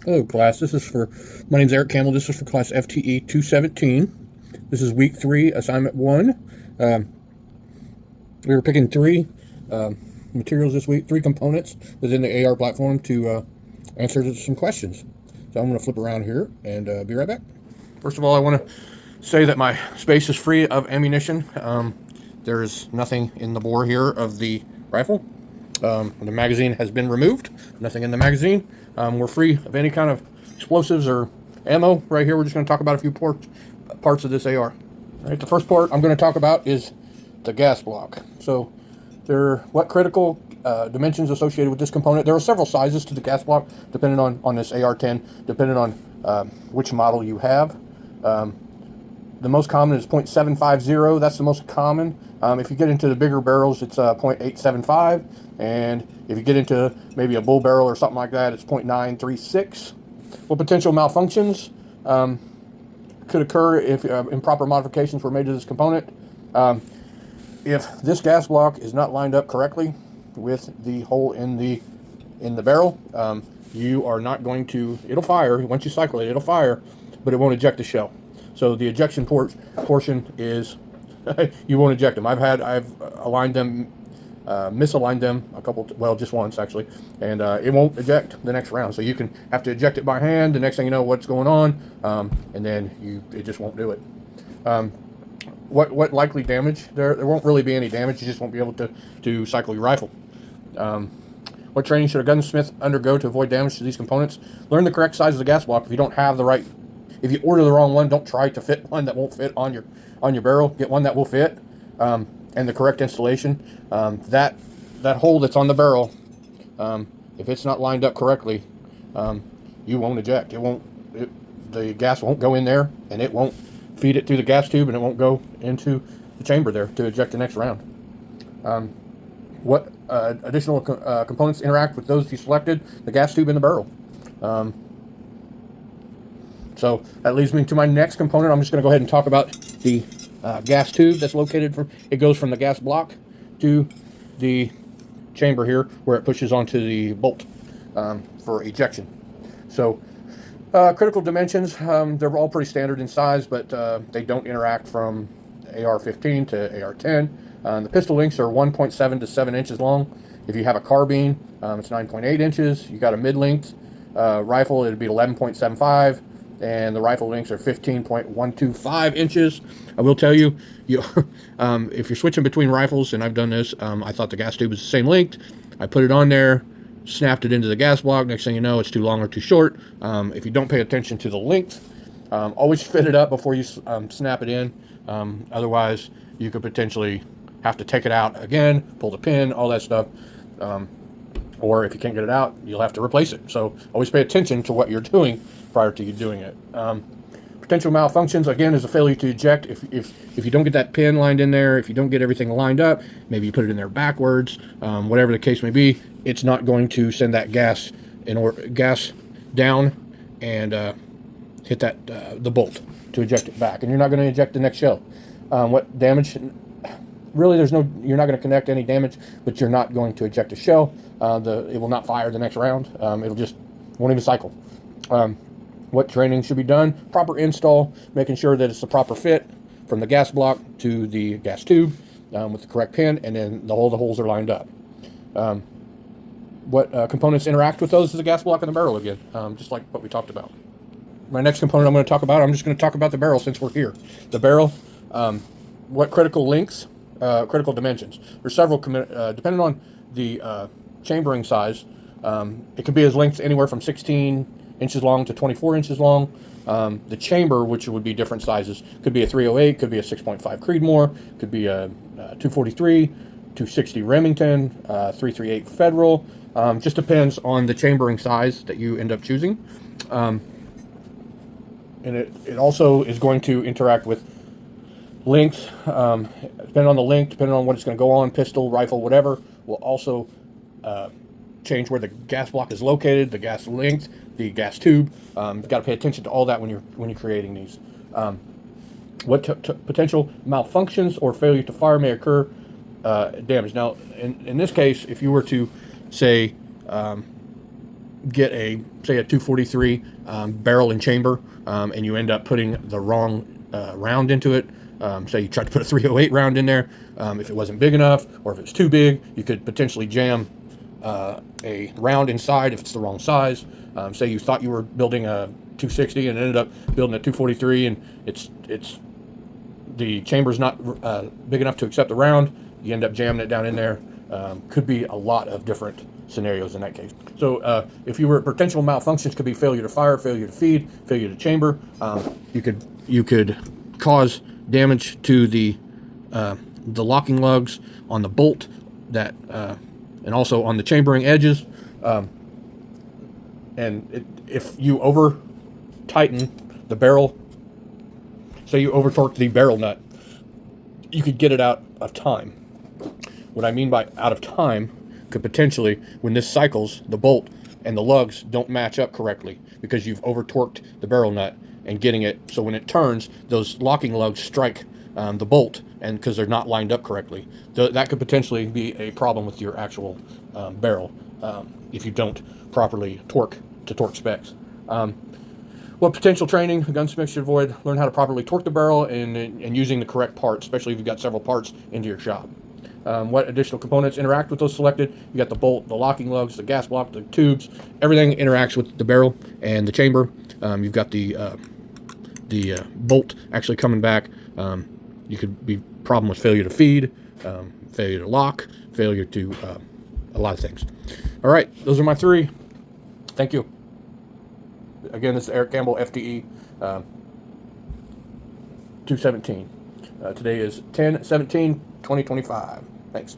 Hello, class. My name's Eric Campbell. This is for class FTE 217. This is week 3, assignment 1. Um, we were picking 3 materials this week, 3 components within the AR platform to answer some questions. So I'm going to flip around here and be right back. First of all, I want to say that my space is free of ammunition. There is nothing in the bore here of the rifle. The magazine has been removed. Nothing in the magazine. We're free of any kind of explosives or ammo right here. We're just going to talk about a few parts of this AR. All right, the first part I'm going to talk about is the gas block. So what critical dimensions associated with this component. There are several sizes to the gas block depending on this AR-10, depending on which model you have. The most common is 0.750. That's the most common. If you get into the bigger barrels, it's 0.875. And if you get into maybe a bull barrel or something like that, it's 0.936. Well, potential malfunctions could occur if improper modifications were made to this component. If this gas block is not lined up correctly with the hole in the barrel, you are not going to, it'll fire. Once you cycle it, it'll fire, but it won't eject the shell. So the ejection portion is, you won't eject them. I've aligned them, misaligned them just once actually, and it won't eject the next round. So you can have to eject it by hand. The next thing you know, what's going on, and then it just won't do it. What likely damage? There won't really be any damage. You just won't be able to cycle your rifle. What training should a gunsmith undergo to avoid damage to these components? Learn the correct size of the gas block. If you don't have the right, if you order the wrong one, don't try to fit one that won't fit on your barrel. Get one that will fit, and the correct installation. That hole that's on the barrel, if it's not lined up correctly, you won't eject. The gas won't go in there, and it won't feed it through the gas tube, and it won't go into the chamber there to eject the next round. What additional components interact with those you selected? The gas tube and the barrel. So that leads me to my next component. I'm just going to go ahead and talk about the gas tube that's located it goes from the gas block to the chamber here, where it pushes onto the bolt for ejection. So critical dimensions, they're all pretty standard in size, but they don't interact from AR-15 to AR-10. The pistol links are 1.7 to 7 inches long. If you have a carbine, it's 9.8 inches. You got a mid-length rifle, it'd be 11.75, and the rifle links are 15.125 inches. I will tell you, if you're switching between rifles, and I've done this, I thought the gas tube was the same length. I put it on there, snapped it into the gas block. Next thing you know, it's too long or too short. If you don't pay attention to the length, always fit it up before you snap it in. Otherwise, you could potentially have to take it out again, pull the pin, all that stuff. Or if you can't get it out, you'll have to replace it. So always pay attention to what you're doing prior to you doing it. Potential malfunctions, again, is a failure to eject. If you don't get that pin lined in there, if you don't get everything lined up, maybe you put it in there backwards, whatever the case may be, it's not going to send that gas down and hit the bolt to eject it back, and you're not going to eject the next shell. What damage? Really, you're not going to connect any damage, but you're not going to eject a shell. It will not fire the next round. Won't even cycle. What training should be done? Proper install, making sure that it's the proper fit from the gas block to the gas tube with the correct pin, and then all the holes are lined up. What components interact with those is the gas block and the barrel again, just like what we talked about. My next component I'm just going to talk about the barrel since we're here. The barrel, what critical links, critical dimensions. There's several, depending on the chambering size, it could be as lengths anywhere from 16 inches long to 24 inches long. The chamber, which would be different sizes, could be a 308, could be a 6.5 Creedmoor, could be a 243, 260 Remington, 338 Federal. Just depends on the chambering size that you end up choosing. And it also is going to interact with length, depending on the length, depending on what it's going to go on, pistol, rifle, whatever, will also change where the gas block is located, the gas length, the gas tube. You've got to pay attention to all that when you're creating these. What potential malfunctions or failure to fire may occur? Damage. Now, in this case, if you were to say get say a 243 barrel and chamber, and you end up putting the wrong round into it. Say you tried to put a 308 round in there. If it wasn't big enough, or if it's too big, you could potentially jam a round inside if it's the wrong size. Say you thought you were building a 260 and ended up building a 243, and it's the chamber's not big enough to accept the round. You end up jamming it down in there. Could be a lot of different scenarios in that case. So if you were potential malfunctions, could be failure to fire, failure to feed, failure to chamber. You could cause damage to the locking lugs on the bolt that and also on the chambering edges. If you over tighten the barrel, say you over torque the barrel nut, you could get it out of time. What I mean by out of time could potentially, when this cycles, the bolt and the lugs don't match up correctly because you've over torqued the barrel nut and getting it so when it turns, those locking lugs strike the bolt, and because they're not lined up correctly. That could potentially be a problem with your actual barrel if you don't properly torque to torque specs. What potential training a gunsmith should avoid? Learn how to properly torque the barrel and using the correct parts, especially if you've got several parts into your shop. What additional components interact with those selected? You got the bolt, the locking lugs, the gas block, the tubes. Everything interacts with the barrel and the chamber. You've got the bolt actually coming back. You could be problem with failure to feed, failure to lock, failure to a lot of things. All right, those are my three. Thank you. Again, this is Eric Campbell, FTE 217. Today is 10/17/2025. Thanks.